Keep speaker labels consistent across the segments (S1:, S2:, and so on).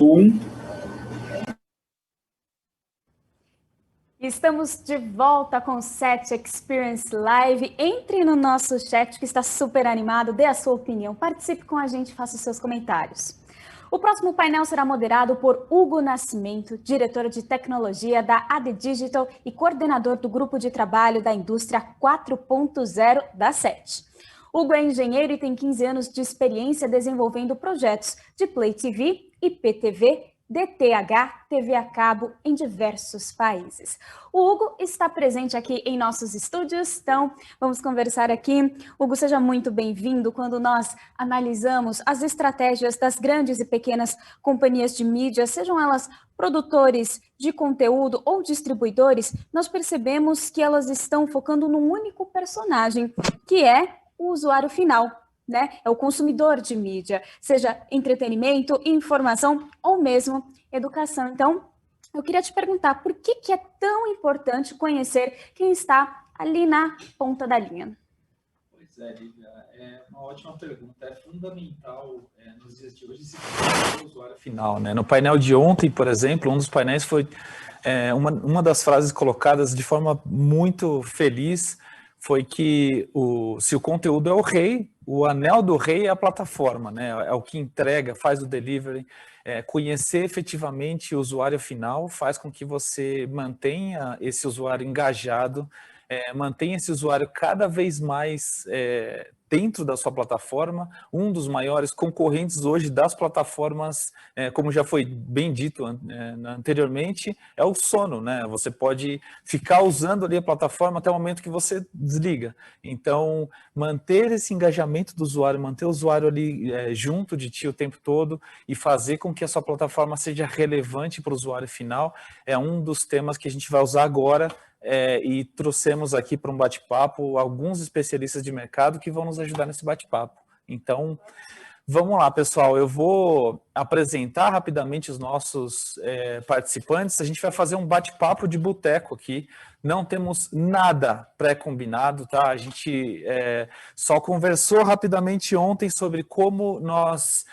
S1: Um.
S2: Estamos de volta com o Set Experience Live. Entre no nosso chat que está super animado, dê a sua opinião, participe com a gente, faça os seus comentários. O próximo painel será moderado por Hugo Nascimento, diretor de tecnologia da AD Digital e coordenador do grupo de trabalho da indústria 4.0 da SET. Hugo é engenheiro e tem 15 anos de experiência desenvolvendo projetos de Play TV, IPTV, DTH, TV a cabo em diversos países. O Hugo está presente aqui em nossos estúdios, então vamos conversar aqui. Hugo, seja muito bem-vindo. Quando nós analisamos as estratégias das grandes e pequenas companhias de mídia, sejam elas produtores de conteúdo ou distribuidores, nós percebemos que elas estão focando num único personagem, que é o usuário final. Né? É o consumidor de mídia, seja entretenimento, informação ou mesmo educação. Então, eu queria te perguntar, por que é tão importante conhecer quem está ali na ponta da linha?
S3: Pois é, Lívia, é uma ótima pergunta. É fundamental nos dias de hoje se conhecer o usuário final, né? No painel de ontem, por exemplo, um dos painéis foi uma das frases colocadas de forma muito feliz, foi que se o conteúdo é o rei, o anel do rei é a plataforma, né? É o que entrega, faz o delivery. Conhecer efetivamente o usuário final faz com que você mantenha esse usuário engajado, mantenha esse usuário cada vez mais dentro da sua plataforma. Um dos maiores concorrentes hoje das plataformas, como já foi bem dito anteriormente, é o sono, né? Você pode ficar usando ali a plataforma até o momento que você desliga. Então, manter esse engajamento do usuário, manter o usuário ali junto de ti o tempo todo e fazer com que a sua plataforma seja relevante para o usuário final é um dos temas que a gente vai usar agora. E trouxemos aqui para um bate-papo alguns especialistas de mercado que vão nos ajudar nesse bate-papo. Então, vamos lá, pessoal. Eu vou apresentar rapidamente os nossos participantes. A gente vai fazer um bate-papo de boteco aqui. Não temos nada pré-combinado, tá? A gente só conversou rapidamente ontem sobre como nós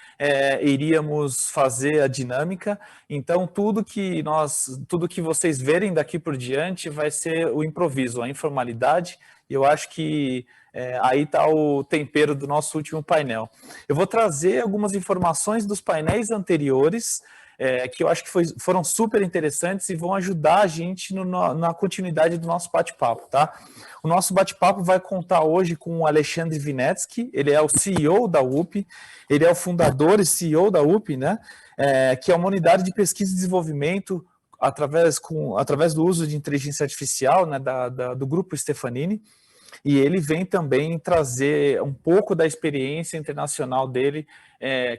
S3: iríamos fazer a dinâmica. Então, tudo que vocês verem daqui por diante vai ser o improviso, a informalidade. E eu acho que aí está o tempero do nosso último painel. Eu vou trazer algumas informações dos painéis anteriores, que eu acho que foram super interessantes e vão ajudar a gente na continuidade do nosso bate-papo, tá? O nosso bate-papo vai contar hoje com o Alexandre Vinetsky, ele é o CEO da UP, ele é o fundador e CEO da UP, né? Que é uma unidade de pesquisa e desenvolvimento através do uso de inteligência artificial, né, do grupo Stefanini. E ele vem também trazer um pouco da experiência internacional dele,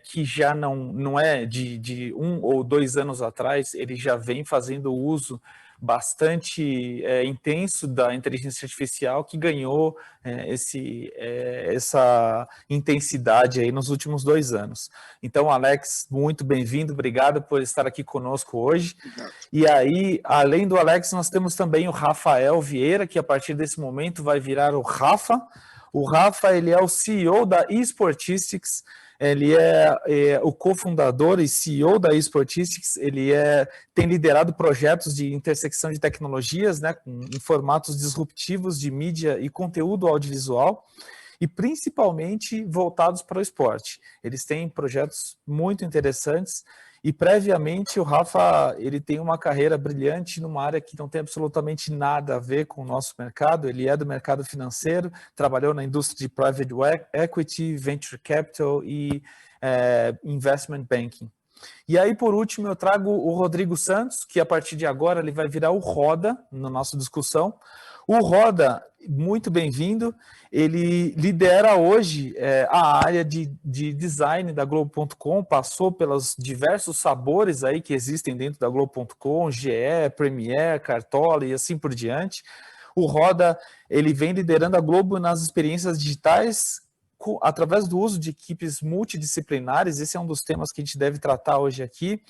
S3: que já não é de 1 ou 2 anos atrás, ele já vem fazendo uso bastante intenso da inteligência artificial, que ganhou essa intensidade aí nos últimos 2 anos. Então, Alex, muito bem-vindo, obrigado por estar aqui conosco hoje. E aí, além do Alex, nós temos também o Rafael Vieira, que a partir desse momento vai virar o Rafa. O Rafa, ele é o CEO da eSportistics, ele é o cofundador e CEO da eSportistics, ele tem liderado projetos de intersecção de tecnologias, né, em formatos disruptivos de mídia e conteúdo audiovisual, e principalmente voltados para o esporte. Eles têm projetos muito interessantes, e previamente o Rafa ele tem uma carreira brilhante numa área que não tem absolutamente nada a ver com o nosso mercado. Ele é do mercado financeiro, trabalhou na indústria de private equity, venture capital e investment banking. E aí, por último, eu trago o Rodrigo Santos, que a partir de agora ele vai virar o Roda na nossa discussão. O Roda, muito bem-vindo, ele lidera hoje a área de design da Globo.com, passou pelos diversos sabores aí que existem dentro da Globo.com, GE, Premiere, Cartola e assim por diante. O Roda, ele vem liderando a Globo nas experiências digitais, através do uso de equipes multidisciplinares. Esse é um dos temas que a gente deve tratar hoje aqui.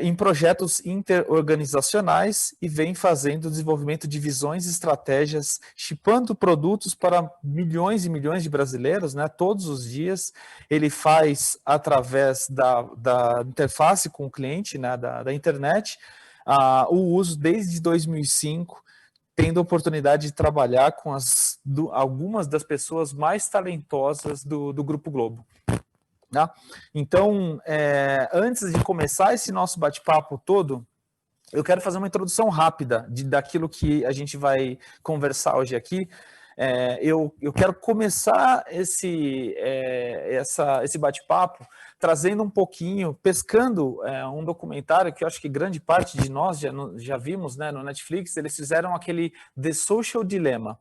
S3: em projetos interorganizacionais e vem fazendo o desenvolvimento de visões e estratégias, chipando produtos para milhões e milhões de brasileiros, né, todos os dias. Ele faz através da interface com o cliente, né, da internet, o uso desde 2005, tendo a oportunidade de trabalhar com algumas das pessoas mais talentosas do Grupo Globo. Né? Então, antes de começar esse nosso bate-papo todo, eu quero fazer uma introdução rápida daquilo que a gente vai conversar hoje aqui. Eu quero começar esse bate-papo trazendo um pouquinho, pescando um documentário que eu acho que grande parte de nós já vimos, né, no Netflix. Eles fizeram aquele The Social Dilemma,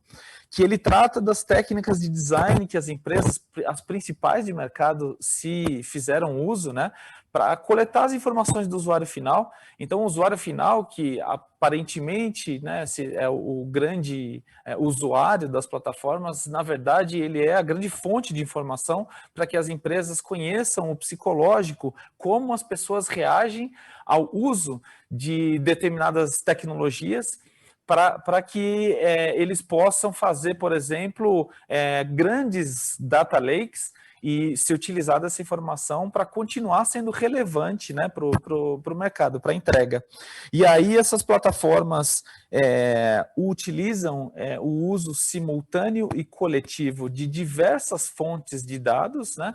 S3: que ele trata das técnicas de design que as empresas, as principais de mercado, se fizeram uso, né, para coletar as informações do usuário final. Então, o usuário final, que aparentemente, né, é o grande usuário das plataformas, na verdade, ele é a grande fonte de informação para que as empresas conheçam o psicológico, como as pessoas reagem ao uso de determinadas tecnologias, para que eles possam fazer, por exemplo, grandes data lakes e se utilizar dessa informação para continuar sendo relevante, né, para o mercado, para a entrega. E aí essas plataformas utilizam o uso simultâneo e coletivo de diversas fontes de dados, né,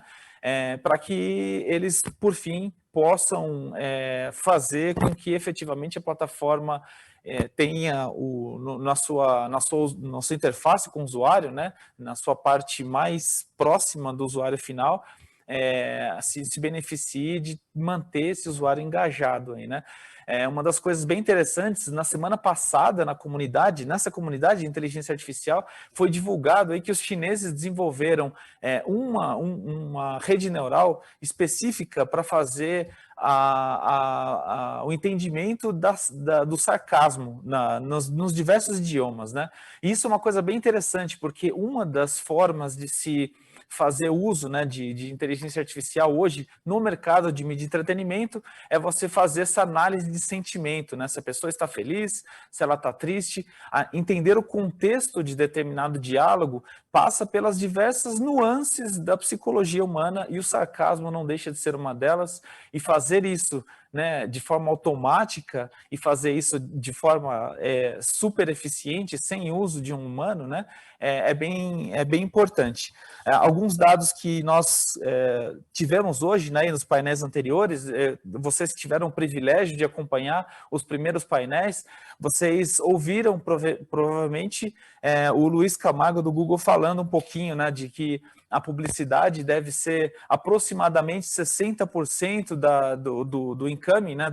S3: para que eles, por fim, possam fazer com que efetivamente a plataforma tenha na sua interface com o usuário, né, na sua parte mais próxima do usuário final, se beneficie de manter esse usuário engajado aí, né? Uma das coisas bem interessantes, na semana passada, nessa comunidade de inteligência artificial, foi divulgado aí que os chineses desenvolveram uma rede neural específica para fazer o entendimento do sarcasmo nos diversos idiomas, né? E isso é uma coisa bem interessante, porque uma das formas de se fazer uso, né, de inteligência artificial hoje no mercado de mídia e entretenimento é você fazer essa análise de sentimento, né? Se a pessoa está feliz, se ela está triste, entender o contexto de determinado diálogo passa pelas diversas nuances da psicologia humana, e o sarcasmo não deixa de ser uma delas. E fazer isso, né, de forma automática e fazer isso de forma super eficiente, sem uso de um humano, né, é bem importante. Alguns dados que nós tivemos hoje, né, nos painéis anteriores, vocês tiveram o privilégio de acompanhar os primeiros painéis, vocês ouviram provavelmente o Luiz Camargo do Google falando um pouquinho, né, de que a publicidade deve ser aproximadamente 60% do income, né,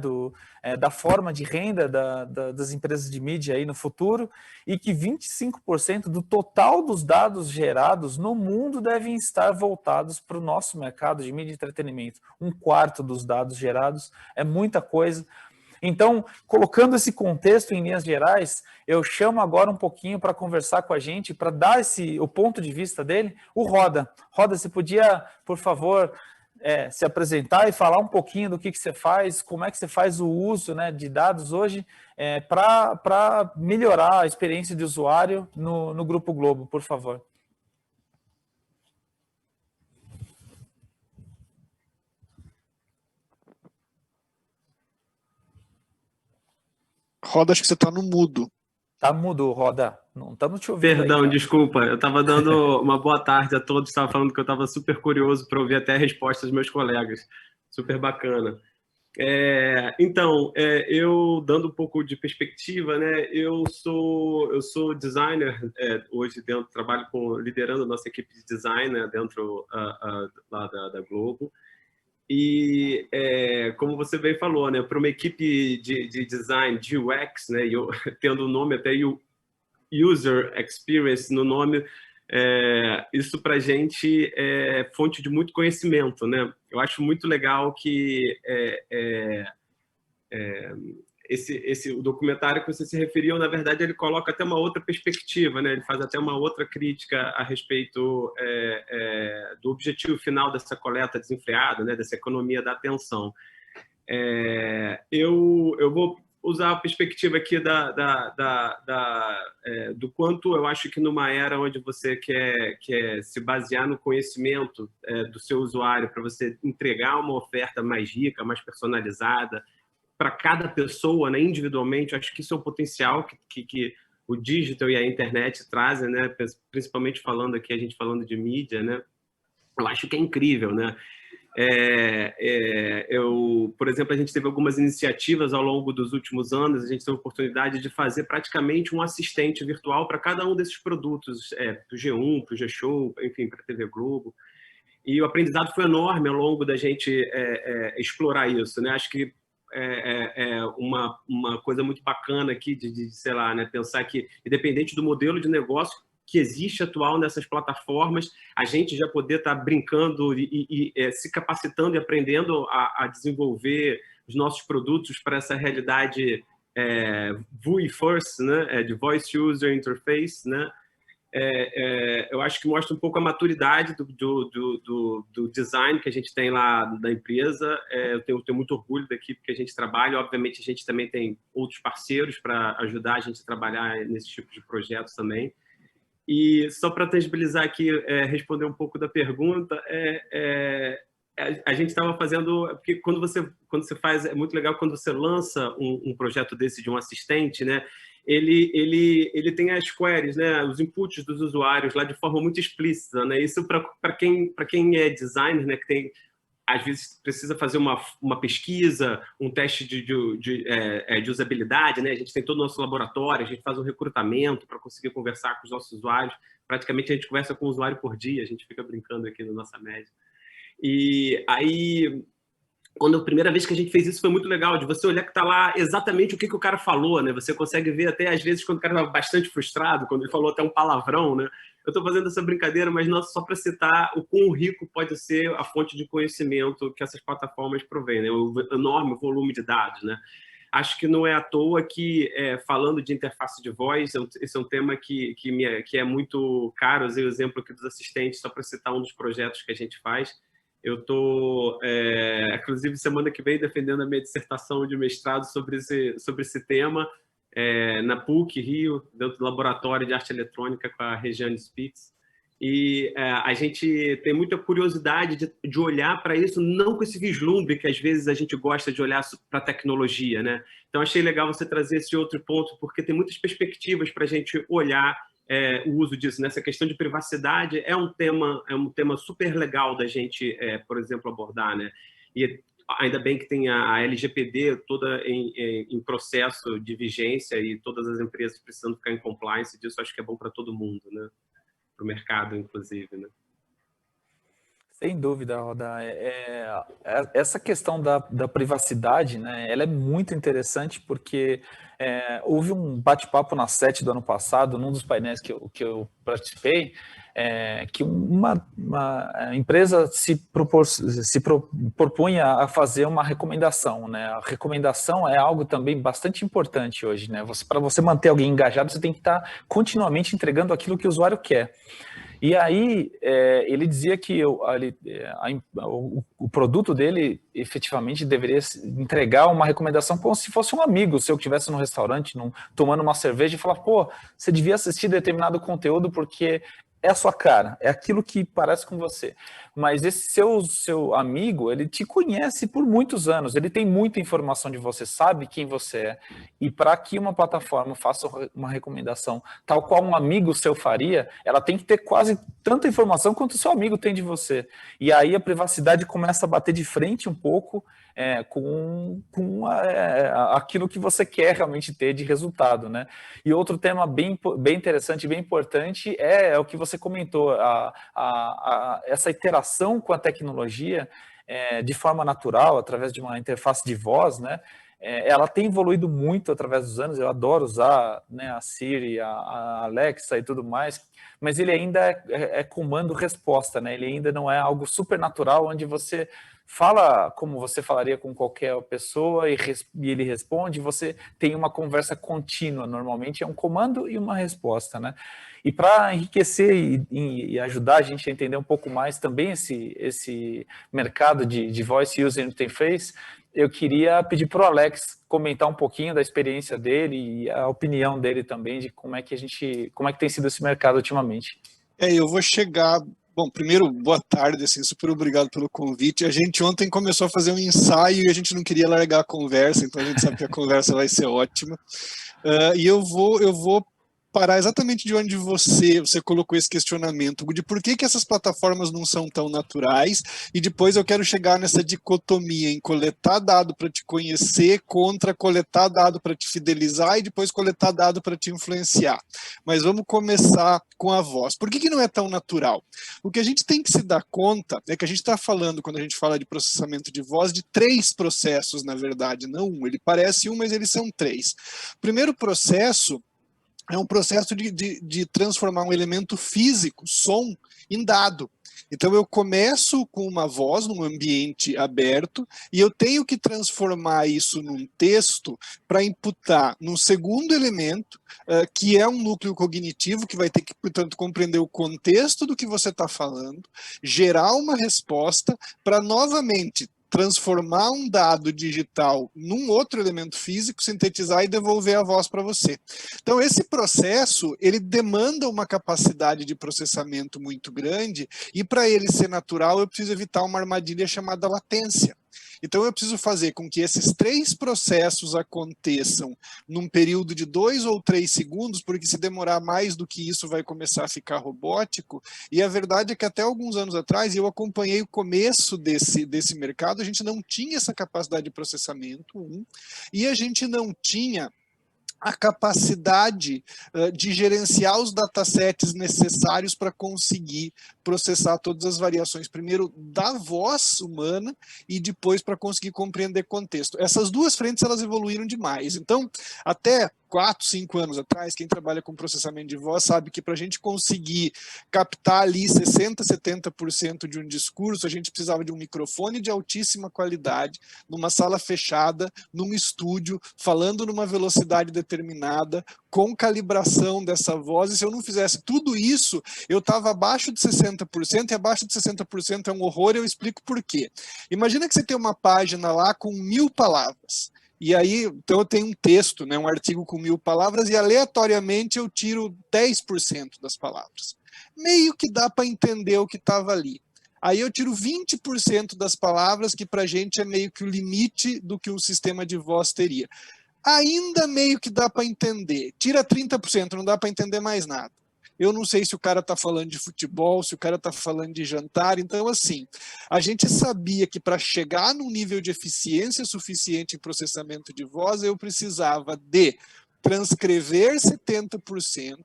S3: da forma de renda das empresas de mídia aí no futuro, e que 25% do total dos dados gerados no mundo devem estar voltados para o nosso mercado de mídia e entretenimento. Um quarto dos dados gerados é muita coisa. Então, colocando esse contexto em linhas gerais, eu chamo agora um pouquinho para conversar com a gente, para dar o ponto de vista dele, o Roda. Roda, você podia, por favor, se apresentar e falar um pouquinho do que você faz, como é que você faz o uso, né, de dados hoje, para melhorar a experiência de usuário no Grupo Globo, por favor.
S1: Roda, acho que você está no mudo.
S3: Tá mudo, Roda. Não estamos te ouvindo.
S4: Perdão,
S3: aí,
S4: desculpa. Eu estava dando uma boa tarde a todos. Estava falando que eu estava super curioso para ouvir até a resposta dos meus colegas. Super bacana. Então, eu dando um pouco de perspectiva, né? Eu sou designer hoje trabalho liderando a nossa equipe de design, né, dentro lá da Globo. E como você bem falou, né, para uma equipe de design, de UX, né, eu tendo o nome até User Experience no nome, isso para a gente é fonte de muito conhecimento, né? Eu acho muito legal que o documentário que você se referiu, na verdade, ele coloca até uma outra perspectiva, né? Ele faz até uma outra crítica a respeito do objetivo final dessa coleta desenfreada, né? Dessa economia da atenção. Eu vou usar a perspectiva aqui do quanto eu acho que numa era onde você quer se basear no conhecimento do seu usuário para você entregar uma oferta mais rica, mais personalizada para cada pessoa, né, individualmente, eu acho que isso é um potencial que o digital e a internet trazem, né, principalmente falando aqui, a gente falando de mídia, né, eu acho que é incrível, né? Por exemplo, a gente teve algumas iniciativas ao longo dos últimos anos, a gente teve a oportunidade de fazer praticamente um assistente virtual para cada um desses produtos, para o G1, para o G-Show, enfim, para a TV Globo. E o aprendizado foi enorme ao longo da gente explorar isso, né? Acho que uma coisa muito bacana aqui sei lá, né, pensar que, independente do modelo de negócio que existe atual nessas plataformas, a gente já poder estar brincando e se capacitando e aprendendo a desenvolver os nossos produtos para essa realidade VUI first, né, de Voice User Interface, né? Eu acho que mostra um pouco a maturidade do design que a gente tem lá da empresa. Eu tenho muito orgulho da equipe que a gente trabalha. Obviamente, a gente também tem outros parceiros para ajudar a gente a trabalhar nesse tipo de projetos também. E só para tangibilizar aqui, responder um pouco da pergunta, a gente estava fazendo... Porque quando você faz... É muito legal quando você lança um projeto desse de um assistente, né? Ele tem as queries, né? Os inputs dos usuários lá de forma muito explícita, né? Isso para quem é designer, né? Que tem... Às vezes precisa fazer uma pesquisa, um teste de usabilidade, né? A gente tem todo o nosso laboratório, a gente faz um recrutamento para conseguir conversar com os nossos usuários. Praticamente a gente conversa com o usuário por dia, a gente fica brincando aqui na nossa média. E aí, quando a primeira vez que a gente fez isso foi muito legal, de você olhar que está lá exatamente o que o cara falou, né? Você consegue ver até, às vezes, quando o cara estava bastante frustrado, quando ele falou até um palavrão, né? Eu estou fazendo essa brincadeira, mas não só para citar o quão rico pode ser a fonte de conhecimento que essas plataformas provêm, né? O enorme volume de dados, né? Acho que não é à toa que, falando de interface de voz, esse é um tema que é muito caro. Eu usei o exemplo aqui dos assistentes, só para citar um dos projetos que a gente faz. Eu estou, inclusive, semana que vem, defendendo a minha dissertação de mestrado sobre esse tema, na PUC, Rio, dentro do Laboratório de Arte Eletrônica com a Regiane Spitz. E a gente tem muita curiosidade de olhar para isso, não com esse vislumbre que às vezes a gente gosta de olhar para a tecnologia, né? Então, achei legal você trazer esse outro ponto, porque tem muitas perspectivas para a gente olhar o uso disso. Nessa questão de privacidade é um tema super legal da gente, por exemplo, abordar, né? E ainda bem que tem a LGPD toda em processo de vigência e todas as empresas precisando ficar em compliance disso. Acho que é bom para todo mundo, né? Para o mercado, inclusive, né?
S3: Sem dúvida, Roda. Essa questão da privacidade, né, ela é muito interessante porque houve um bate-papo na SET do ano passado, num dos painéis que eu participei, que uma empresa se propunha a fazer uma recomendação, né? A recomendação é algo também bastante importante hoje, né? Para você manter alguém engajado, você tem que estar continuamente entregando aquilo que o usuário quer. E aí ele dizia que o produto dele efetivamente deveria entregar uma recomendação como se fosse um amigo seu que estivesse no restaurante, tomando uma cerveja e falar, pô, você devia assistir determinado conteúdo porque é a sua cara, é aquilo que parece com você. Mas esse seu amigo, ele te conhece por muitos anos, ele tem muita informação de você, sabe quem você é. E para que uma plataforma faça uma recomendação tal qual um amigo seu faria, ela tem que ter quase tanta informação quanto o seu amigo tem de você. E aí a privacidade começa a bater de frente um pouco com aquilo que você quer realmente ter de resultado, né? E outro tema bem interessante, bem importante, é o que você comentou, essa interação com a tecnologia de forma natural, através de uma interface de voz, né? Ela tem evoluído muito através dos anos, eu adoro usar, né, a Siri, a Alexa e tudo mais, mas ele ainda é comando-resposta, né? Ele ainda não é algo super natural, onde você fala como você falaria com qualquer pessoa e ele responde, você tem uma conversa contínua, normalmente é um comando e uma resposta, né? E para enriquecer e ajudar a gente a entender um pouco mais também esse mercado de voice user interface, eu queria pedir para o Alex comentar um pouquinho da experiência dele e a opinião dele também de como é que tem sido esse mercado ultimamente.
S1: Eu vou chegar... Bom, primeiro, boa tarde, assim, super obrigado pelo convite. A gente ontem começou a fazer um ensaio e a gente não queria largar a conversa, então a gente sabe que a conversa vai ser ótima. E eu vou parar exatamente de onde você colocou esse questionamento, de por que essas plataformas não são tão naturais, e depois eu quero chegar nessa dicotomia em coletar dado para te conhecer contra coletar dado para te fidelizar e depois coletar dado para te influenciar. Mas vamos começar com a voz. Por que não é tão natural? O que a gente tem que se dar conta é que a gente está falando, quando a gente fala de processamento de voz, de 3 processos, na verdade, não um. Ele parece um, mas eles são 3. O primeiro processo é um processo de transformar um elemento físico, som, em dado. Então eu começo com uma voz num ambiente aberto e eu tenho que transformar isso num texto para imputar num segundo elemento, que é um núcleo cognitivo, que vai ter que, portanto, compreender o contexto do que você está falando, gerar uma resposta para novamente transformar um dado digital num outro elemento físico, sintetizar e devolver a voz para você. Então, esse processo, ele demanda uma capacidade de processamento muito grande, e para ele ser natural, eu preciso evitar uma armadilha chamada latência. Então eu preciso fazer com que esses 3 processos aconteçam num período de 2 ou 3 segundos, porque se demorar mais do que isso vai começar a ficar robótico, e a verdade é que até alguns anos atrás, eu acompanhei o começo desse mercado, a gente não tinha essa capacidade de processamento, e a gente não tinha a capacidade de gerenciar os datasets necessários para conseguir processar todas as variações, primeiro da voz humana e depois para conseguir compreender contexto. Essas duas frentes, elas evoluíram demais. Então, até 4, 5 anos atrás, quem trabalha com processamento de voz sabe que para a gente conseguir captar ali 60%, 70% de um discurso, a gente precisava de um microfone de altíssima qualidade, numa sala fechada, num estúdio, falando numa velocidade determinada, com calibração dessa voz, e se eu não fizesse tudo isso, eu estava abaixo de 60%, e abaixo de 60% é um horror, e eu explico por quê. Imagina que você tem uma página lá com 1000 palavras, e aí, então eu tenho um texto, né, um artigo com 1000 palavras, e aleatoriamente eu tiro 10% das palavras. Meio que dá para entender o que estava ali. Aí eu tiro 20% das palavras, que para a gente é meio que o limite do que um sistema de voz teria. Ainda meio que dá para entender. Tira 30%, não dá para entender mais nada. Eu não sei se o cara está falando de futebol, se o cara está falando de jantar. Então, assim, a gente sabia que para chegar num nível de eficiência suficiente em processamento de voz, eu precisava de transcrever 70%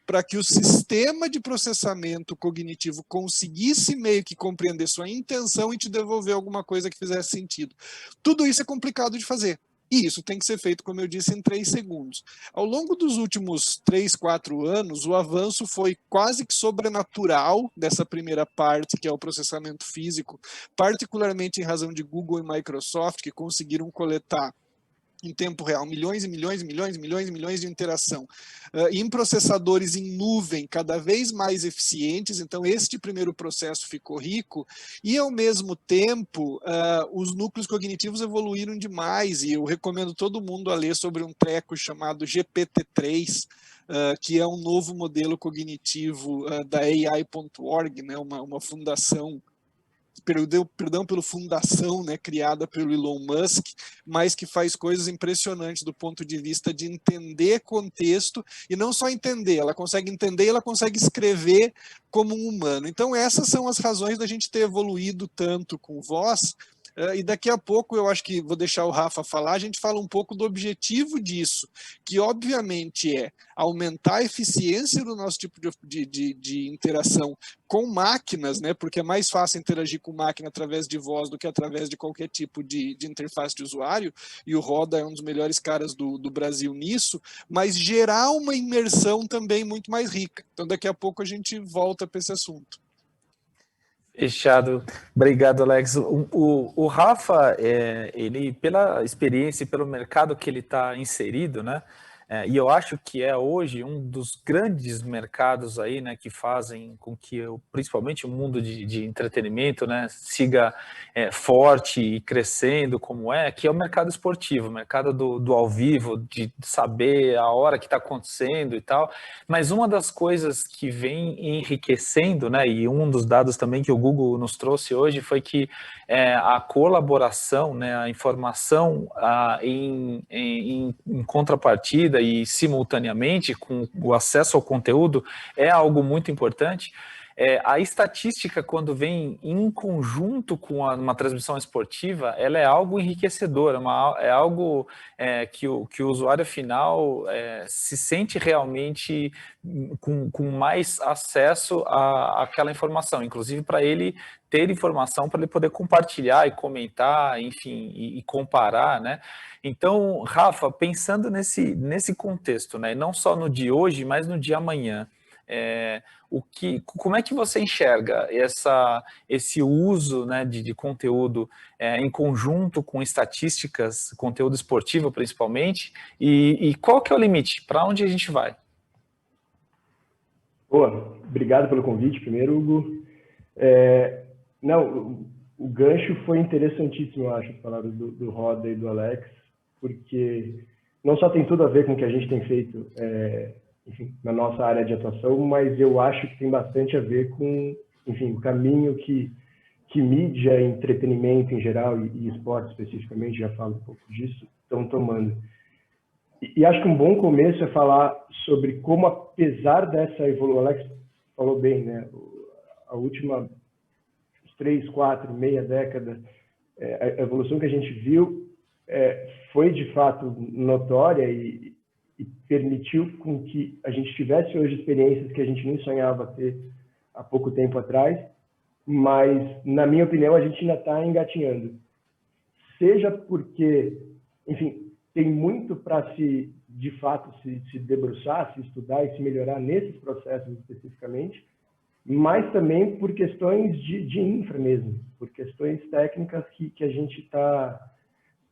S1: para que o sistema de processamento cognitivo conseguisse meio que compreender sua intenção e te devolver alguma coisa que fizesse sentido. Tudo isso é complicado de fazer. E isso tem que ser feito, como eu disse, em 3 segundos. Ao longo dos últimos 3, 4 anos, o avanço foi quase que sobrenatural dessa primeira parte, que é o processamento físico, particularmente em razão de Google e Microsoft, que conseguiram coletar em tempo real, milhões e milhões e milhões e milhões e milhões de interação, em processadores em nuvem cada vez mais eficientes. Então este primeiro processo ficou rico, e ao mesmo tempo os núcleos cognitivos evoluíram demais, e eu recomendo todo mundo a ler sobre um treco chamado GPT-3, que é um novo modelo cognitivo da AI.org, né, uma fundação, perdão pelo fundação, né, criada pelo Elon Musk, mas que faz coisas impressionantes do ponto de vista de entender contexto, e não só entender, ela consegue entender e ela consegue escrever como um humano. Então essas são as razões da gente ter evoluído tanto com voz, e daqui a pouco eu acho que vou deixar o Rafa falar, a gente fala um pouco do objetivo disso, que obviamente é aumentar a eficiência do nosso tipo de interação com máquinas, né, porque é mais fácil interagir com máquina através de voz do que através de qualquer tipo de interface de usuário, e o Roda é um dos melhores caras do Brasil nisso, mas gerar uma imersão também muito mais rica. Então daqui a pouco a gente volta para esse assunto.
S3: Fechado. Obrigado, Alex. O Rafa, ele, pela experiência e pelo mercado que ele está inserido, né, E eu acho que é hoje um dos grandes mercados aí, né, que fazem com que principalmente o mundo de entretenimento, né, siga forte e crescendo como que é o mercado esportivo, o mercado do ao vivo, de saber a hora que está acontecendo e tal. Mas uma das coisas que vem enriquecendo, né, e um dos dados também que o Google nos trouxe hoje foi que a colaboração, né, a informação em contrapartida e simultaneamente com o acesso ao conteúdo é algo muito importante. A estatística, quando vem em conjunto com uma transmissão esportiva, ela é algo enriquecedor, é algo que o usuário final se sente realmente com mais acesso àquela informação, inclusive para ele ter informação para ele poder compartilhar e comentar, enfim, e comparar, né? Então, Rafa, pensando nesse contexto, né, não só no de hoje, mas no de amanhã, como é que você enxerga esse uso, né, de conteúdo em conjunto com estatísticas, conteúdo esportivo principalmente, e qual que é o limite? Para onde a gente vai?
S5: Boa, obrigado pelo convite primeiro, Hugo. Não, o gancho foi interessantíssimo, eu acho, falar do Roda e do Alex, porque não só tem tudo a ver com o que a gente tem feito, enfim, na nossa área de atuação, mas eu acho que tem bastante a ver com, enfim, o caminho que mídia, entretenimento em geral e esporte especificamente, já falo um pouco disso, estão tomando. E acho que um bom começo é falar sobre como, apesar dessa evolução, o Alex falou bem, né? A última 3, 4, meia década, a evolução que a gente viu foi de fato notória e permitiu com que a gente tivesse hoje experiências que a gente nem sonhava ter há pouco tempo atrás, mas, na minha opinião, a gente ainda está engatinhando. Seja porque, enfim, tem muito para de fato, se debruçar, se estudar e se melhorar nesses processos especificamente, mas também por questões de infra mesmo, por questões técnicas que a gente está...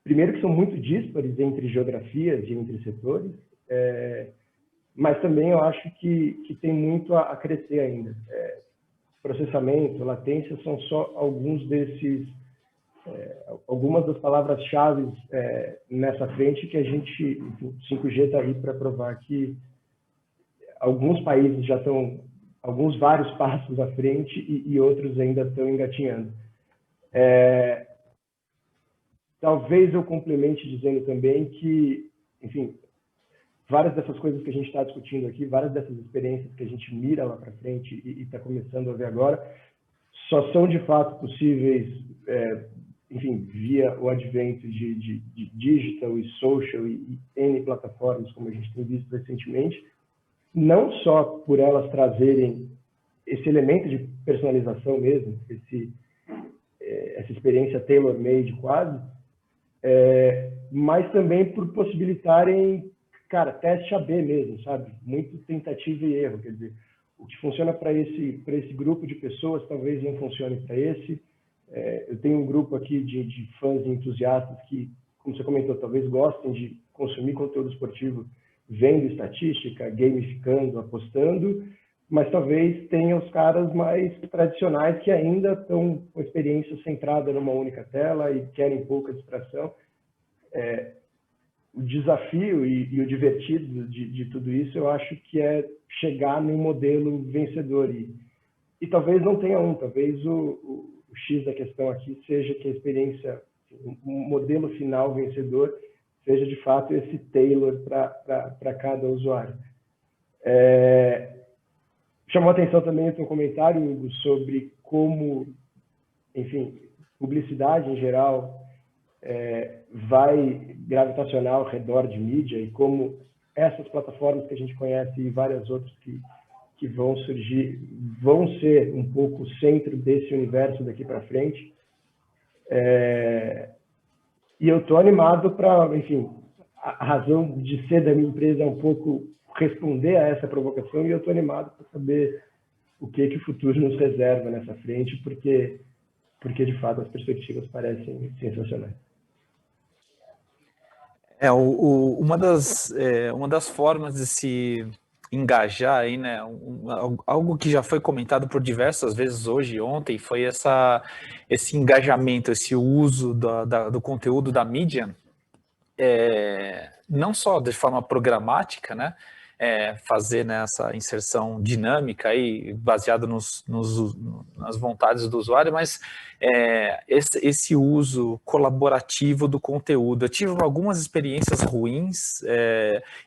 S5: Primeiro que são muito díspares entre geografias e entre setores, mas também eu acho que tem muito a crescer ainda. Processamento, latência são só alguns algumas das palavras-chave nessa frente que a gente, 5G está aí para provar que alguns países já estão vários passos à frente e outros ainda estão engatinhando. Talvez eu complemente dizendo também que, enfim, várias dessas coisas que a gente está discutindo aqui, várias dessas experiências que a gente mira lá para frente e está começando a ver agora, só são de fato possíveis, enfim, via o advento de digital e social e N plataformas, como a gente tem visto recentemente, não só por elas trazerem esse elemento de personalização mesmo, essa experiência tailor-made quase, mas também por possibilitarem, cara, teste AB mesmo, sabe? Muito tentativa e erro, quer dizer, o que funciona para esse grupo de pessoas talvez não funcione para esse. Eu tenho um grupo aqui de fãs e entusiastas que, como você comentou, talvez gostem de consumir conteúdo esportivo vendo estatística, gamificando, apostando, mas talvez tenha os caras mais tradicionais que ainda estão com a experiência centrada numa única tela e querem pouca distração. O desafio e o divertido de tudo isso, eu acho que é chegar num modelo vencedor. E talvez não tenha talvez o X da questão aqui seja que a experiência, um modelo final vencedor, seja de fato esse tailor para cada usuário. Chamou a atenção também o teu comentário, Hugo, sobre como, enfim, publicidade em geral vai gravitacionar ao redor de mídia e como essas plataformas que a gente conhece e várias outras que vão surgir vão ser um pouco o centro desse universo daqui para frente. E eu estou animado para, enfim, a razão de ser da minha empresa é um pouco responder a essa provocação e eu estou animado para saber o que o futuro nos reserva nessa frente, porque de fato as perspectivas parecem sensacionais.
S3: Uma das formas de se engajar aí, né, algo que já foi comentado por diversas vezes hoje e ontem, foi esse engajamento, esse uso do conteúdo da mídia, não só de forma programática, né, fazer nessa inserção dinâmica aí, baseado nas vontades do usuário, mas esse uso colaborativo do conteúdo. Eu tive algumas experiências ruins,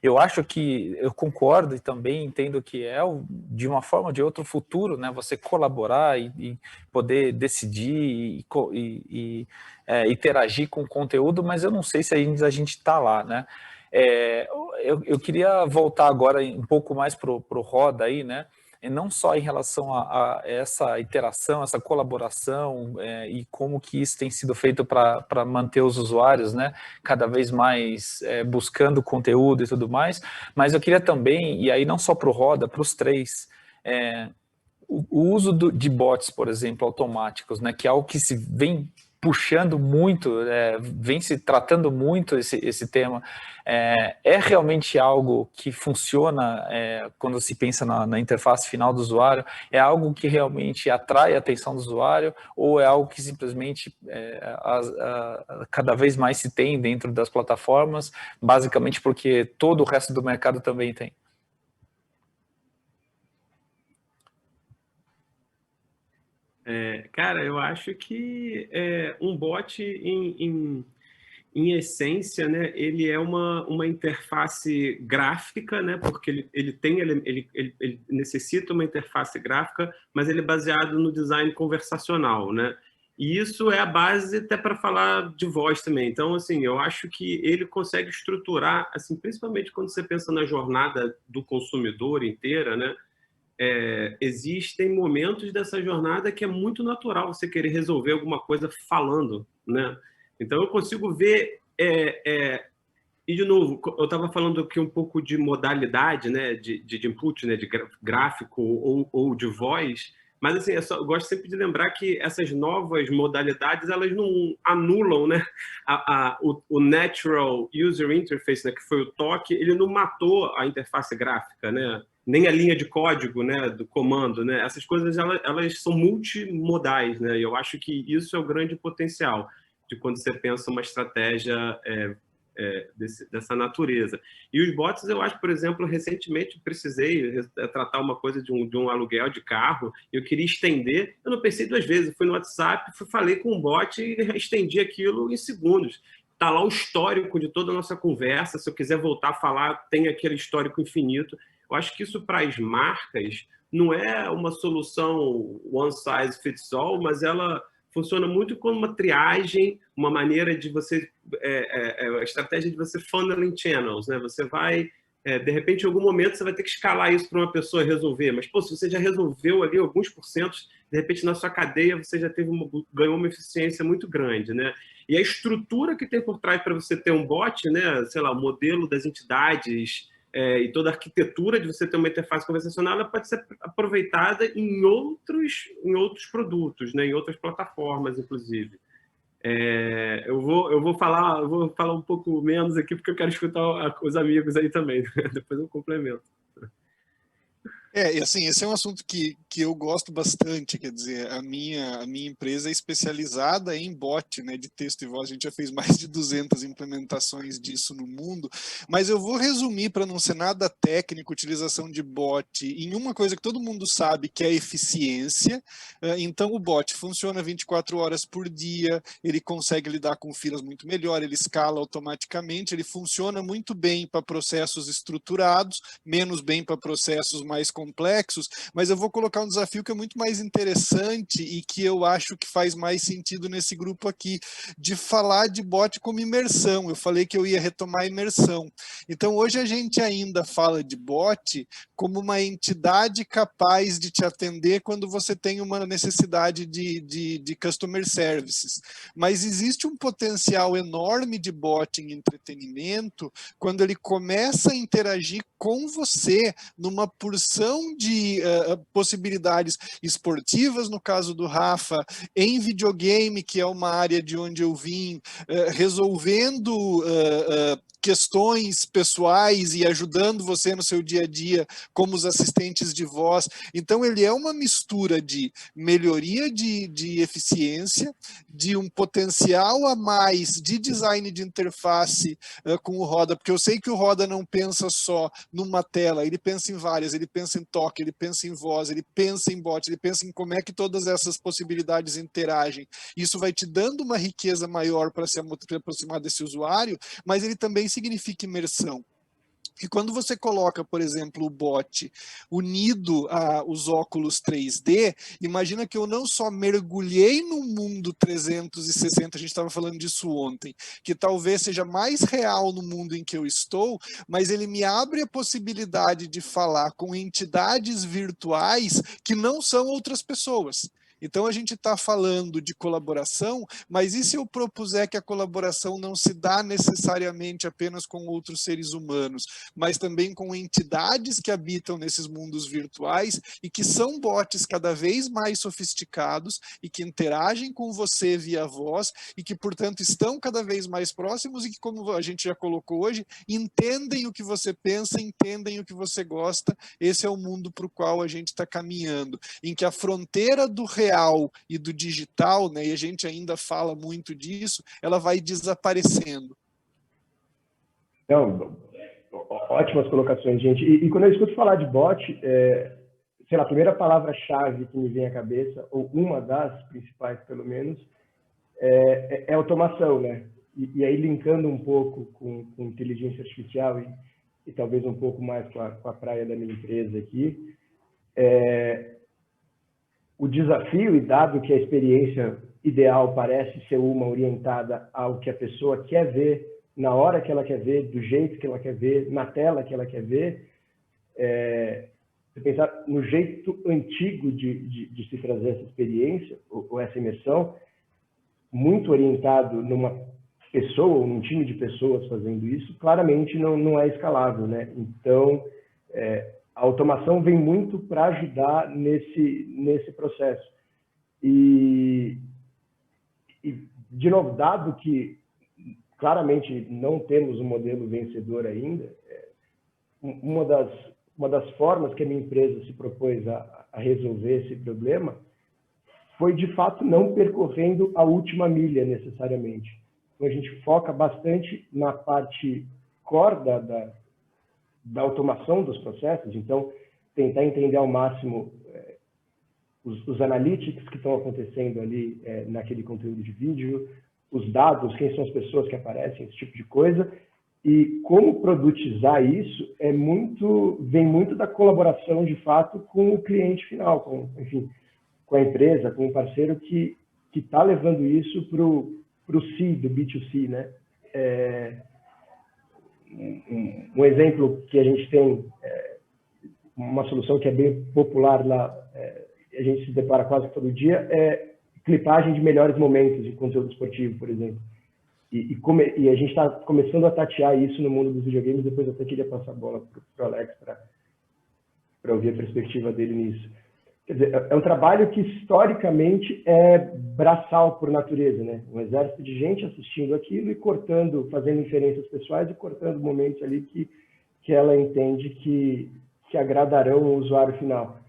S3: eu acho que, eu concordo e também entendo que de uma forma ou de outra, o futuro, né, você colaborar e poder decidir e interagir com o conteúdo, mas eu não sei se ainda a gente está lá, né? Eu queria voltar agora um pouco mais para o Roda aí, né? E não só em relação a essa interação, essa colaboração e como que isso tem sido feito para manter os usuários, né, cada vez mais buscando conteúdo e tudo mais, mas eu queria também, e aí não só para o Roda, para os três, o uso de bots, por exemplo, automáticos, né, que é algo que se vem puxando muito, vem se tratando muito esse tema, realmente algo que funciona quando se pensa na interface final do usuário, é algo que realmente atrai a atenção do usuário, ou é algo que simplesmente cada vez mais se tem dentro das plataformas, basicamente porque todo o resto do mercado também tem?
S4: Cara, eu acho que um bot, em essência, né, ele é uma interface gráfica, né, porque ele necessita uma interface gráfica, mas ele é baseado no design conversacional, né? E isso é a base até para falar de voz também. Então, assim, eu acho que ele consegue estruturar, assim, principalmente quando você pensa na jornada do consumidor inteira, né? Existem momentos dessa jornada que é muito natural você querer resolver alguma coisa falando, né? Então eu consigo ver e de novo, eu estava falando aqui um pouco de modalidade, né, de input, né, de gráfico ou de voz, mas assim, eu gosto sempre de lembrar que essas novas modalidades, elas não anulam, né, o natural user interface, né, que foi o toque, ele não matou a interface gráfica, né, nem a linha de código, né, do comando, né, essas coisas elas são multimodais, né, e eu acho que isso é o grande potencial de quando você pensa uma estratégia dessa natureza. E os bots, eu acho, por exemplo, recentemente precisei tratar uma coisa de um aluguel de carro, eu queria estender, eu não pensei duas vezes, eu fui no WhatsApp, falei com um bot e estendi aquilo em segundos. Está lá o histórico de toda a nossa conversa, se eu quiser voltar a falar, tem aquele histórico infinito. Eu acho que isso para as marcas não é uma solução one size fits all, mas ela funciona muito como uma triagem, uma maneira de você, a estratégia de você funneling channels, né? Você vai, de repente, em algum momento, você vai ter que escalar isso para uma pessoa resolver, mas, pô, se você já resolveu ali alguns porcentos, de repente, na sua cadeia, você já ganhou uma eficiência muito grande, né? E a estrutura que tem por trás para você ter um bot, né? Sei lá, o modelo das entidades, e toda a arquitetura de você ter uma interface conversacional, ela pode ser aproveitada em outros produtos, né? Em outras plataformas, inclusive. Eu vou falar um pouco menos aqui, porque eu quero escutar os amigos aí também. Depois eu complemento.
S1: E assim, esse é um assunto que eu gosto bastante, quer dizer, a minha empresa é especializada em bot, né, de texto e voz, a gente já fez mais de 200 implementações disso no mundo, mas eu vou resumir para não ser nada técnico, utilização de bot, em uma coisa que todo mundo sabe, que é a eficiência. Então o bot funciona 24 horas por dia, ele consegue lidar com filas muito melhor, ele escala automaticamente, ele funciona muito bem para processos estruturados, menos bem para processos mais complexos, mas eu vou colocar um desafio que é muito mais interessante e que eu acho que faz mais sentido nesse grupo aqui, de falar de bot como imersão. Eu falei que eu ia retomar a imersão. Então, hoje a gente ainda fala de bot como uma entidade capaz de te atender quando você tem uma necessidade de customer services. Mas existe um potencial enorme de bot em entretenimento quando ele começa a interagir com você numa porção de possibilidades possibilidades esportivas, no caso do Rafa, em videogame, que é uma área de onde eu vim, resolvendo questões pessoais e ajudando você no seu dia a dia, como os assistentes de voz. Então, ele é uma mistura de melhoria de eficiência, de um potencial a mais de design de interface com o Roda, porque eu sei que o Roda não pensa só numa tela, ele pensa em várias, ele pensa em toque, ele pensa em voz, ele pensa em bot, ele pensa em como é que todas essas possibilidades interagem. Isso vai te dando uma riqueza maior para se aproximar desse usuário, mas ele também significa imersão. E quando você coloca, por exemplo, o bot unido aos óculos 3D, imagina que eu não só mergulhei no mundo 360, a gente estava falando disso ontem, que talvez seja mais real no mundo em que eu estou, mas ele me abre a possibilidade de falar com entidades virtuais que não são outras pessoas. Então, a gente está falando de colaboração, mas e se eu propuser que a colaboração não se dá necessariamente apenas com outros seres humanos, mas também com entidades que habitam nesses mundos virtuais e que são bots cada vez mais sofisticados e que interagem com você via voz e que, portanto, estão cada vez mais próximos e que, como a gente já colocou hoje, entendem o que você pensa, entendem o que você gosta. Esse é o mundo para o qual a gente está caminhando, em que a fronteira do real e do digital, né, e a gente ainda fala muito disso, ela vai desaparecendo.
S5: Então, ótimas colocações, gente. E quando eu escuto falar de bot, sei lá, a primeira palavra-chave que me vem à cabeça, ou uma das principais, pelo menos, é automação, né? E aí, linkando um pouco com inteligência artificial e talvez um pouco mais com a praia da minha empresa aqui, o desafio, e dado que a experiência ideal parece ser uma orientada ao que a pessoa quer ver, na hora que ela quer ver, do jeito que ela quer ver, na tela que ela quer ver, se pensar no jeito antigo de se trazer essa experiência, ou essa imersão, muito orientado numa pessoa, ou num time de pessoas fazendo isso, claramente não é escalável, né? Então, a automação vem muito para ajudar nesse processo. E, de novo, dado que claramente não temos um modelo vencedor ainda, uma das formas que a minha empresa se propôs a resolver esse problema foi, de fato, não percorrendo a última milha necessariamente. Então, a gente foca bastante na parte core da automação dos processos, então tentar entender ao máximo os analytics que estão acontecendo ali naquele conteúdo de vídeo, os dados, quem são as pessoas que aparecem, esse tipo de coisa, e como produtizar isso vem muito da colaboração de fato com o cliente final, com a empresa, com o parceiro que está levando isso para o C, do B2C, né? Um exemplo que a gente tem, uma solução que é bem popular lá, a gente se depara quase todo dia, é clipagem de melhores momentos de conteúdo esportivo, por exemplo. E a gente está começando a tatear isso no mundo dos videogames, depois eu até queria passar a bola para o Alex para ouvir a perspectiva dele nisso. Quer dizer, é um trabalho que historicamente é braçal por natureza, né? Um exército de gente assistindo aquilo e cortando, fazendo inferências pessoais e cortando momentos ali que ela entende que agradarão o usuário final.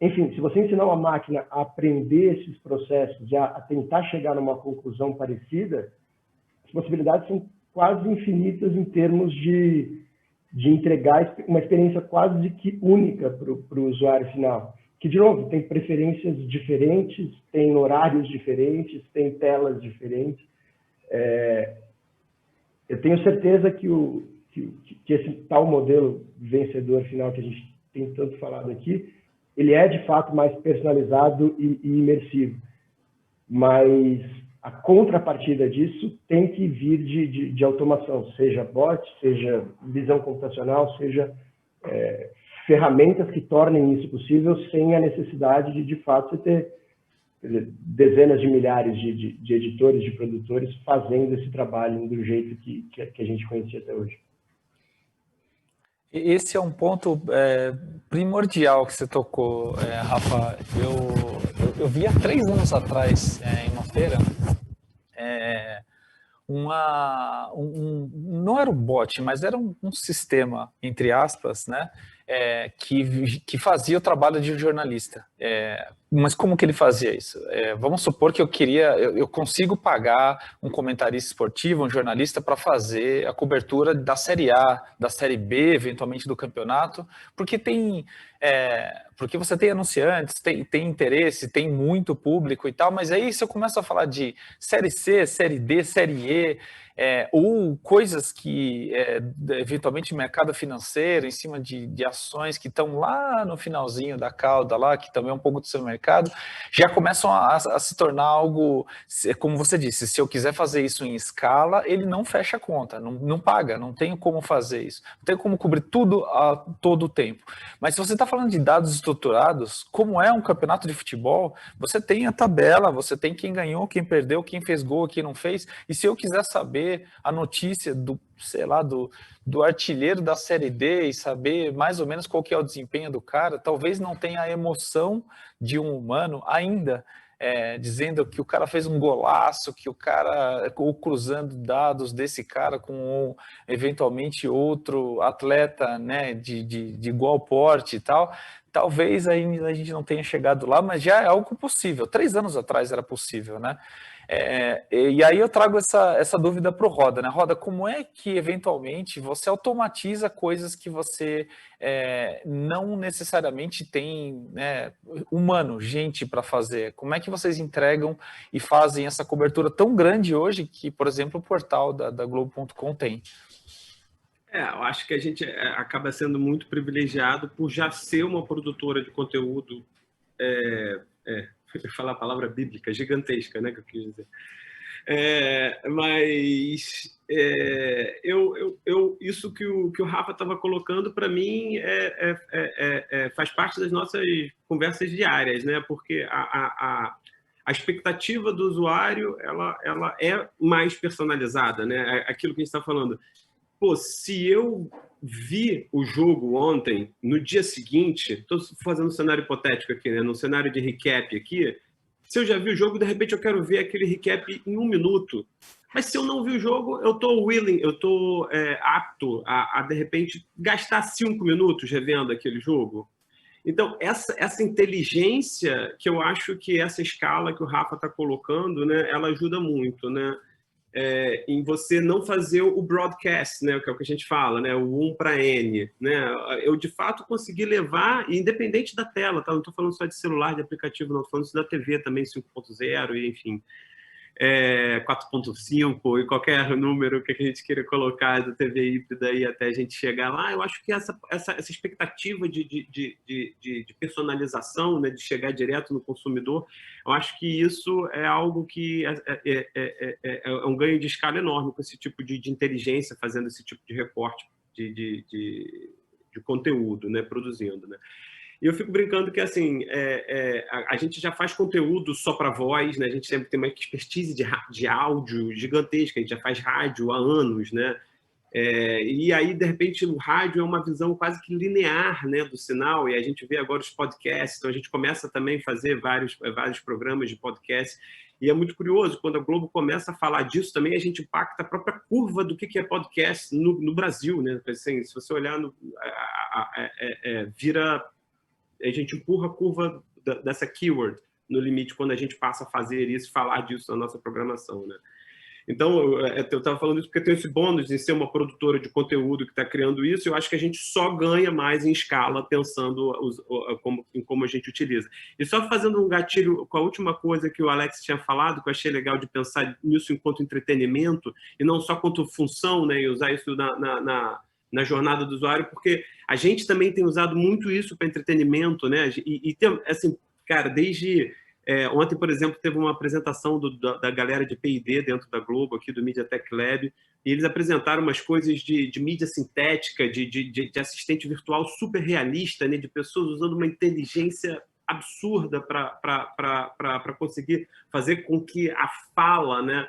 S5: Enfim, se você ensinar uma máquina a aprender esses processos, a tentar chegar numa conclusão parecida, as possibilidades são quase infinitas em termos de entregar uma experiência quase que única para o usuário final. Que, de novo, tem preferências diferentes, tem horários diferentes, tem telas diferentes. Eu tenho certeza que esse tal modelo vencedor final que a gente tem tanto falado aqui, ele é, de fato, mais personalizado e imersivo. Mas a contrapartida disso tem que vir de automação, seja bot, seja visão computacional, seja ferramentas que tornem isso possível sem a necessidade de fato, você ter dezenas de milhares de editores, de produtores fazendo esse trabalho do jeito que a gente conhecia até hoje.
S3: Esse é um ponto primordial que você tocou, Rafa. Eu vi há 3 anos atrás, em uma feira, não era um bot, mas era um sistema, entre aspas, né, que fazia o trabalho de um jornalista. Mas como que ele fazia isso? Vamos supor que eu consigo pagar um comentarista esportivo, um jornalista, para fazer a cobertura da Série A, da Série B, eventualmente do campeonato, porque porque você tem anunciantes, tem interesse, tem muito público e tal, mas aí se eu começo a falar de Série C, Série D, Série E, ou coisas que, eventualmente, mercado financeiro, em cima de ações que estão lá no finalzinho da cauda, lá, que também é um pouco do seu mercado, já começam a se tornar algo, como você disse, se eu quiser fazer isso em escala, ele não fecha a conta, não paga, não tenho como fazer isso, não tenho como cobrir tudo a todo o tempo. Mas se você está falando de dados estruturados, como é um campeonato de futebol, você tem a tabela, você tem quem ganhou, quem perdeu, quem fez gol, quem não fez, e se eu quiser saber a notícia do artilheiro da Série D e saber mais ou menos qual que é o desempenho do cara, talvez não tenha a emoção de um humano ainda, dizendo que o cara fez um golaço, que o cara, ou cruzando dados desse cara com eventualmente outro atleta, né, de igual porte e tal. Talvez ainda a gente não tenha chegado lá, mas já é algo possível. 3 anos atrás era possível, né? E aí eu trago essa dúvida para o Roda, né? Roda, como é que eventualmente você automatiza coisas que você não necessariamente tem, né, humano, gente para fazer? Como é que vocês entregam e fazem essa cobertura tão grande hoje que, por exemplo, o portal da Globo.com tem?
S4: Eu acho que a gente acaba sendo muito privilegiado por já ser uma produtora de conteúdo, vou falar a palavra bíblica, gigantesca, né, que eu quis dizer. Mas isso que o Rafa estava colocando, para mim, faz parte das nossas conversas diárias, né? Porque a expectativa do usuário ela é mais personalizada, né? Aquilo que a gente está falando. Pô, se eu vi o jogo ontem, no dia seguinte, estou fazendo um cenário hipotético aqui, né? No cenário de recap aqui, se eu já vi o jogo, de repente eu quero ver aquele recap em 1 minuto. Mas se eu não vi o jogo, eu estou willing, eu estou apto a, de repente, gastar 5 minutos revendo aquele jogo. Então, essa inteligência que eu acho que essa escala que o Rafa está colocando, né, ela ajuda muito, né? Em você não fazer o broadcast, né, que é o que a gente fala, né, o 1 para N, né? Eu de fato consegui levar, independente da tela, tá? Não estou falando só de celular, de aplicativo, não, estou falando da TV também 5.0 e enfim, 4.5 e qualquer número que a gente queira colocar da TV híbrida e até a gente chegar lá. Eu acho que essa expectativa de personalização, né, de chegar direto no consumidor, eu acho que isso é algo que é um ganho de escala enorme com esse tipo de inteligência, fazendo esse tipo de recorte de conteúdo, né, produzindo, né? E eu fico brincando que, assim, a gente já faz conteúdo só para voz, né? A gente sempre tem uma expertise de áudio gigantesca, a gente já faz rádio há anos, né? E aí, de repente, o rádio é uma visão quase que linear, né, do sinal, e a gente vê agora os podcasts, então a gente começa também a fazer vários programas de podcast, e é muito curioso, quando a Globo começa a falar disso também, a gente impacta a própria curva do que é podcast no Brasil, né? Assim, se você olhar, a gente empurra a curva dessa keyword no limite quando a gente passa a fazer isso, falar disso na nossa programação, né? Então, eu estava falando isso porque eu tenho esse bônus de ser uma produtora de conteúdo que está criando isso, e eu acho que a gente só ganha mais em escala pensando em como a gente utiliza. E só fazendo um gatilho com a última coisa que o Alex tinha falado, que eu achei legal de pensar nisso enquanto entretenimento, e não só quanto função, né, e usar isso na jornada do usuário, porque a gente também tem usado muito isso para entretenimento, né? E tem, assim, cara, desde... ontem, por exemplo, teve uma apresentação da galera de P&D dentro da Globo, aqui do Media Tech Lab, e eles apresentaram umas coisas de mídia sintética, de assistente virtual super realista, né? De pessoas usando uma inteligência absurda para conseguir fazer com que a fala, né,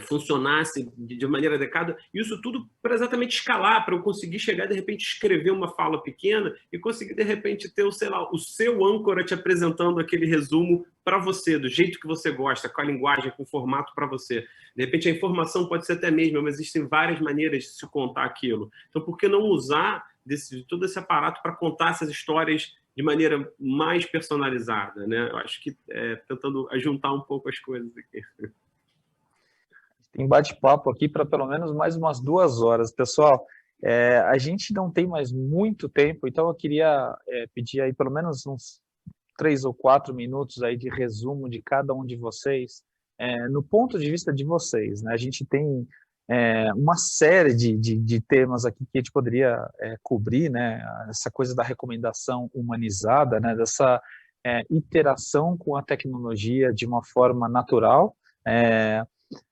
S4: funcionasse de maneira adequada, isso tudo para exatamente escalar, para eu conseguir chegar, de repente, escrever uma fala pequena e conseguir, de repente, ter, sei lá, o seu âncora te apresentando aquele resumo para você, do jeito que você gosta, com a linguagem, com o formato para você. De repente, a informação pode ser até a mesma, mas existem várias maneiras de se contar aquilo. Então, por que não usar todo esse aparato para contar essas histórias de maneira mais personalizada, né? Eu acho que tentando juntar um pouco as coisas aqui.
S3: Tem bate-papo aqui para pelo menos mais umas 2 horas. Pessoal, a gente não tem mais muito tempo, então eu queria pedir aí pelo menos uns 3 ou 4 minutos aí de resumo de cada um de vocês, no ponto de vista de vocês, né? A gente tem uma série de temas aqui que a gente poderia cobrir, né? Essa coisa da recomendação humanizada, né? Dessa interação com a tecnologia de uma forma natural,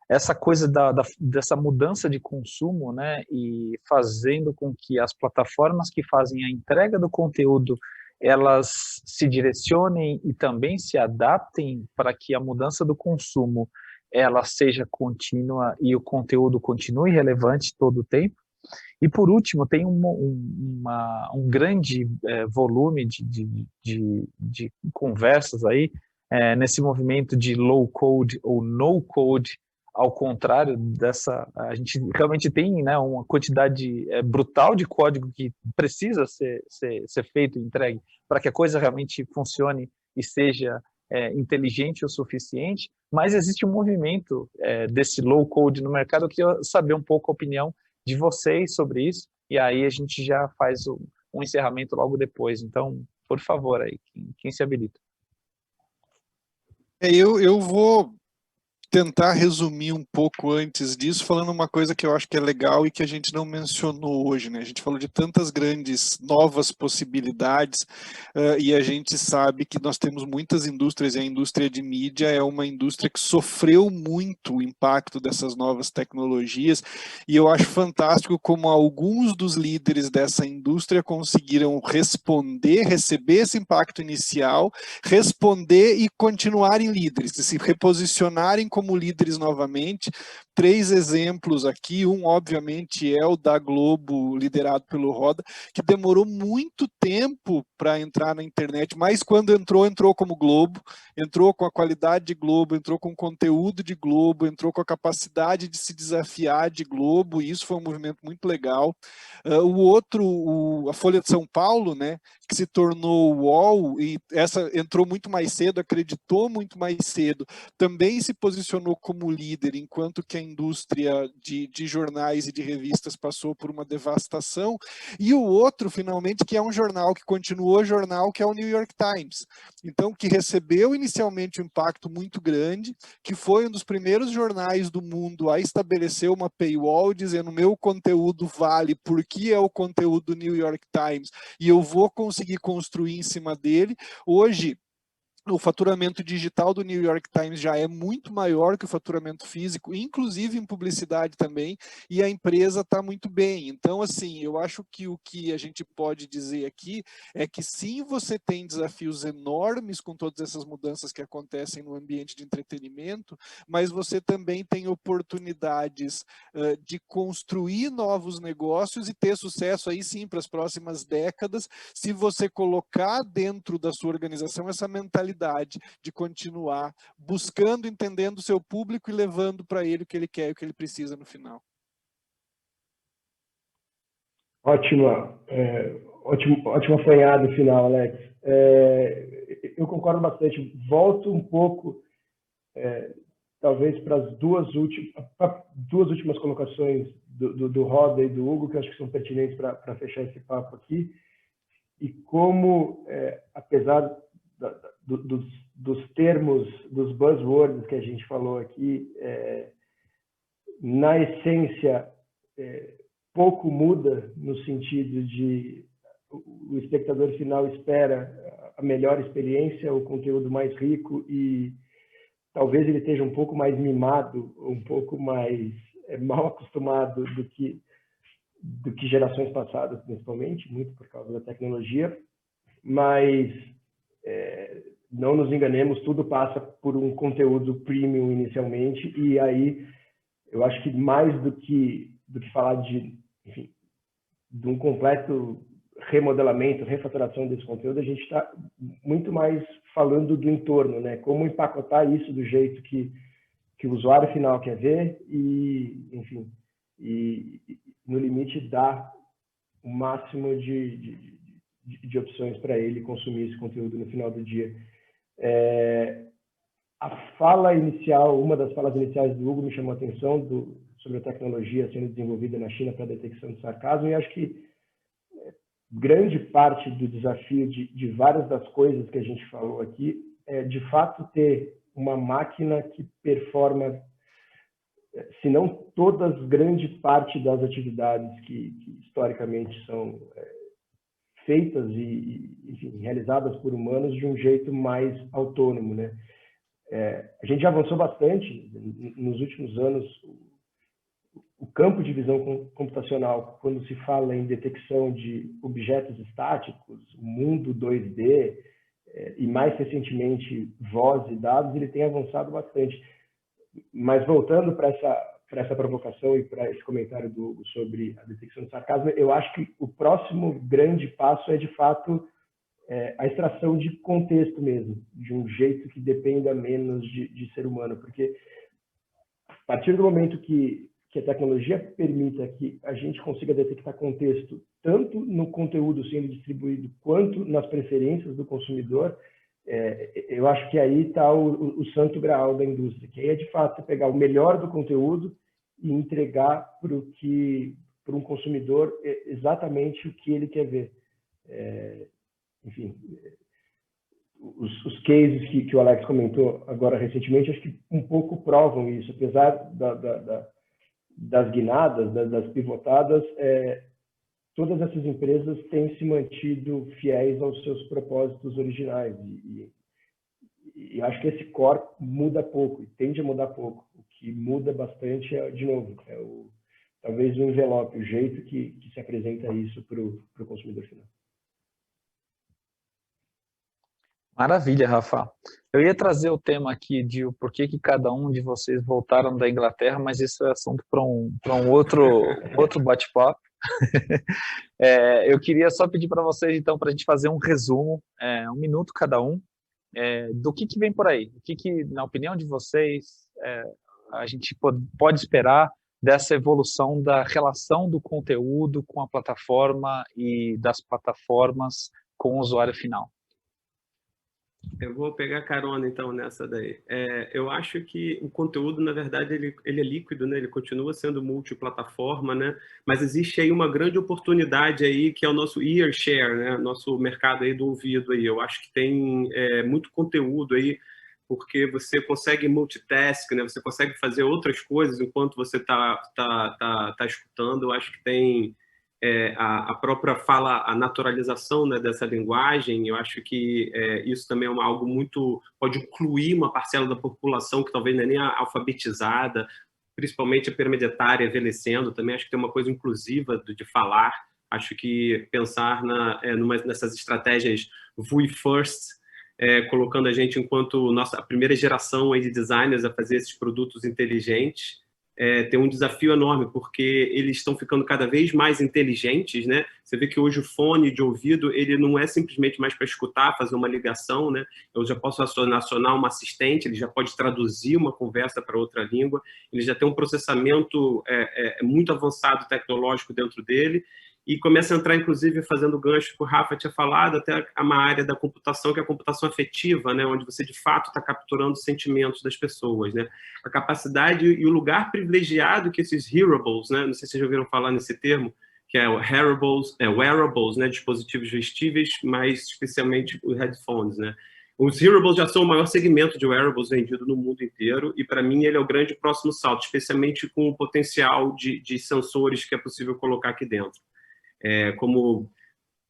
S3: essa coisa dessa mudança de consumo, né, e fazendo com que as plataformas que fazem a entrega do conteúdo, elas se direcionem e também se adaptem para que a mudança do consumo ela seja contínua e o conteúdo continue relevante todo o tempo. E, por último, tem um grande volume de conversas aí nesse movimento de low code ou no code. Ao contrário a gente realmente tem, né, uma quantidade brutal de código que precisa ser feito e entregue para que a coisa realmente funcione e seja inteligente o suficiente, mas existe um movimento desse low code no mercado. Eu queria saber um pouco a opinião de vocês sobre isso, e aí a gente já faz um encerramento logo depois. Então, por favor, aí, quem se habilita?
S1: Eu vou tentar resumir um pouco antes disso, falando uma coisa que eu acho que é legal e que a gente não mencionou hoje, né? A gente falou de tantas grandes novas possibilidades e a gente sabe que nós temos muitas indústrias, e a indústria de mídia é uma indústria que sofreu muito o impacto dessas novas tecnologias, e eu acho fantástico como alguns dos líderes dessa indústria conseguiram receber esse impacto inicial, responder e continuarem líderes, se reposicionarem como líderes novamente. 3 exemplos aqui, um obviamente é o da Globo, liderado pelo Roda, que demorou muito tempo para entrar na internet, mas quando entrou como Globo, entrou com a qualidade de Globo, entrou com o conteúdo de Globo, entrou com a capacidade de se desafiar de Globo, e isso foi um movimento muito legal. O outro, a Folha de São Paulo, né, que se tornou o UOL, e essa entrou muito mais cedo, acreditou muito mais cedo, também se posicionou como líder, enquanto que a indústria de jornais e de revistas passou por uma devastação. E o outro, finalmente, que é um jornal que continuou jornal, que é o New York Times. Então, que recebeu inicialmente um impacto muito grande, que foi um dos primeiros jornais do mundo a estabelecer uma paywall, dizendo: meu conteúdo vale porque é o conteúdo do New York Times, e eu vou conseguir construir em cima dele. Hoje, o faturamento digital do New York Times já é muito maior que o faturamento físico, inclusive em publicidade também, e a empresa está muito bem. Então, assim, eu acho que o que a gente pode dizer aqui é que sim, você tem desafios enormes com todas essas mudanças que acontecem no ambiente de entretenimento, mas você também tem oportunidades de construir novos negócios e ter sucesso aí sim para as próximas décadas, se você colocar dentro da sua organização essa mentalidade de continuar buscando, entendendo o seu público e levando para ele o que ele quer e o que ele precisa no final.
S5: Ótimo apanhado final, Alex. Eu concordo bastante. Volto um pouco, talvez, para as duas últimas colocações do Roda e do Hugo, que eu acho que são pertinentes para fechar esse papo aqui. E como, apesar dos termos, dos buzzwords que a gente falou aqui, na essência, pouco muda no sentido de o espectador final espera a melhor experiência, o conteúdo mais rico, e talvez ele esteja um pouco mais mimado, um pouco mais mal acostumado do que gerações passadas, principalmente, muito por causa da tecnologia. Mas não nos enganemos, tudo passa por um conteúdo premium inicialmente, e aí eu acho que mais do que falar de, enfim, de um completo remodelamento, refatoração desse conteúdo, a gente está muito mais falando do entorno, né? Como empacotar isso do jeito que o usuário final quer ver e, enfim, e no limite dar o máximo de opções para ele consumir esse conteúdo no final do dia. A fala inicial, uma das falas iniciais do Hugo me chamou a atenção sobre a tecnologia sendo desenvolvida na China para detecção de sarcasmo, e acho que grande parte do desafio de várias das coisas que a gente falou aqui é, de fato, ter uma máquina que performa, se não todas, grande parte das atividades que historicamente são feitas e enfim, realizadas por humanos de um jeito mais autônomo, né? A gente já avançou bastante nos últimos anos. O campo de visão computacional, quando se fala em detecção de objetos estáticos, mundo 2D, e mais recentemente voz e dados, ele tem avançado bastante. Mas voltando para essa provocação e para esse comentário do Hugo sobre a detecção de sarcasmo, eu acho que o próximo grande passo é, de fato, a extração de contexto mesmo, de um jeito que dependa menos de ser humano, porque a partir do momento que a tecnologia permita que a gente consiga detectar contexto tanto no conteúdo sendo distribuído quanto nas preferências do consumidor, eu acho que aí está o santo graal da indústria, que aí é de fato pegar o melhor do conteúdo e entregar para um consumidor exatamente o que ele quer ver. Enfim, os cases que o Alex comentou agora recentemente, acho que um pouco provam isso, apesar das guinadas, das pivotadas, todas essas empresas têm se mantido fiéis aos seus propósitos originais e acho que esse core muda pouco, e tende a mudar pouco. O que muda bastante de novo, talvez o envelope, o jeito que se apresenta isso para o consumidor final.
S3: Maravilha, Rafa. Eu ia trazer o tema aqui de o porquê que cada um de vocês voltaram da Inglaterra, mas isso é assunto para um outro bate-papo. Eu queria só pedir para vocês, então, para a gente fazer um resumo, 1 minuto cada um, do que vem por aí. O que, na opinião de vocês, a gente pode esperar dessa evolução da relação do conteúdo com a plataforma e das plataformas com o usuário final?
S4: Eu vou pegar carona, então, nessa daí. Eu acho que o conteúdo, na verdade, ele é líquido, né? Ele continua sendo multiplataforma, né? Mas existe aí uma grande oportunidade aí, que é o nosso ear share, né? Nosso mercado aí do ouvido aí. Eu acho que tem muito conteúdo aí, porque você consegue multitask, né? Você consegue fazer outras coisas enquanto você tá escutando. Eu acho que tem... a própria fala, a naturalização, né, dessa linguagem, eu acho que isso também é algo muito... pode incluir uma parcela da população que talvez não é nem alfabetizada, principalmente a intermediária envelhecendo, também acho que tem uma coisa inclusiva de falar. Acho que pensar nessas estratégias VUI First, colocando a gente enquanto a primeira geração aí de designers a fazer esses produtos inteligentes, tem um desafio enorme, porque eles estão ficando cada vez mais inteligentes, né? Você vê que hoje o fone de ouvido, ele não é simplesmente mais para escutar, fazer uma ligação, né? Eu já posso acionar uma assistente, ele já pode traduzir uma conversa para outra língua, ele já tem um processamento muito avançado tecnológico dentro dele, e começa a entrar, inclusive, fazendo gancho que o Rafa tinha falado, até uma área da computação, que é a computação afetiva, né, onde você, de fato, está capturando os sentimentos das pessoas, né? A capacidade e o lugar privilegiado que esses hearables, né, não sei se vocês já ouviram falar nesse termo, que é o wearables, né, dispositivos vestíveis, mas especialmente os headphones, né? Os hearables já são o maior segmento de wearables vendido no mundo inteiro, e para mim ele é o grande próximo salto, especialmente com o potencial de sensores que é possível colocar aqui dentro. Como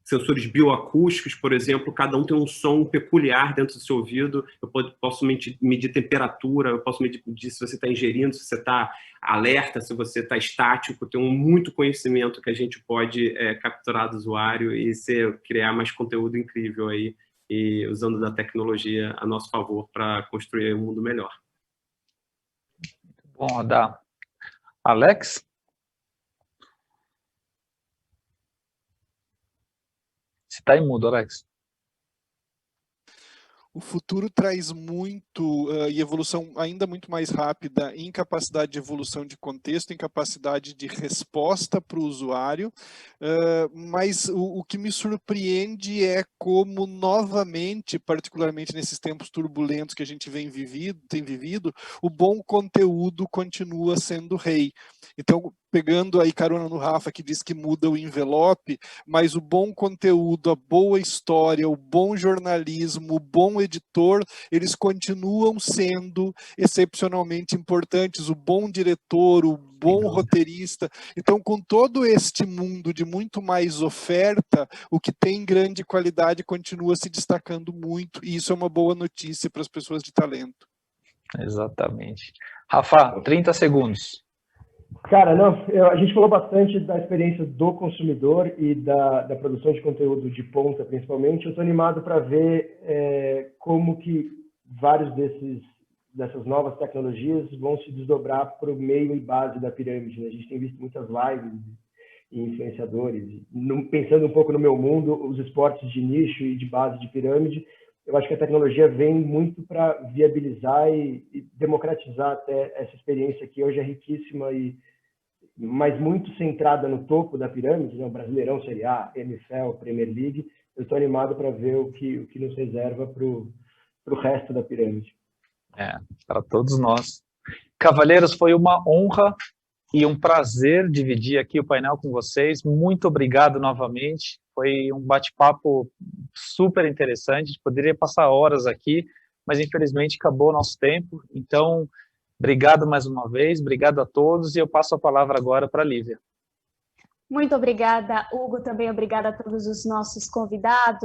S4: sensores bioacústicos, por exemplo, cada um tem um som peculiar dentro do seu ouvido. Eu posso medir temperatura, eu posso medir se você está ingerindo, se você está alerta, se você está estático. Tem muito conhecimento que a gente pode capturar do usuário e criar mais conteúdo incrível aí, e usando da tecnologia a nosso favor para construir um mundo melhor.
S3: Bom, Rodar. Alex? Você está em mudo, Alex.
S1: O futuro traz muito e evolução ainda muito mais rápida em capacidade de evolução de contexto, em capacidade de resposta para o usuário, mas o que me surpreende é como novamente, particularmente nesses tempos turbulentos que a gente tem vivido, o bom conteúdo continua sendo rei. Então, pegando aí carona no Rafa, que diz que muda o envelope, mas o bom conteúdo, a boa história, o bom jornalismo, o bom editor, eles continuam sendo excepcionalmente importantes. O bom diretor, o bom roteirista. Então, com todo este mundo de muito mais oferta, o que tem grande qualidade continua se destacando muito, e isso é uma boa notícia para as pessoas de talento.
S3: Exatamente. Rafa, 30 segundos.
S5: Cara, não, a gente falou bastante da experiência do consumidor e da produção de conteúdo de ponta, principalmente. Eu estou animado para ver como que vários dessas novas tecnologias vão se desdobrar para o meio e base da pirâmide, né? A gente tem visto muitas lives e influenciadores. Pensando um pouco no meu mundo, os esportes de nicho e de base de pirâmide, eu acho que a tecnologia vem muito para viabilizar e democratizar até essa experiência que hoje é riquíssima mas muito centrada no topo da pirâmide, né? O Brasileirão, Série A, NFL, Premier League. Eu estou animado para ver o que nos reserva para o resto da pirâmide.
S3: Para todos nós. Cavalheiros, foi uma honra e um prazer dividir aqui o painel com vocês. Muito obrigado novamente. Foi um bate-papo super interessante. Poderia passar horas aqui, mas infelizmente acabou o nosso tempo. Então, obrigado mais uma vez, obrigado a todos, e eu passo a palavra agora para a Lívia.
S2: Muito obrigada, Hugo, também obrigada a todos os nossos convidados.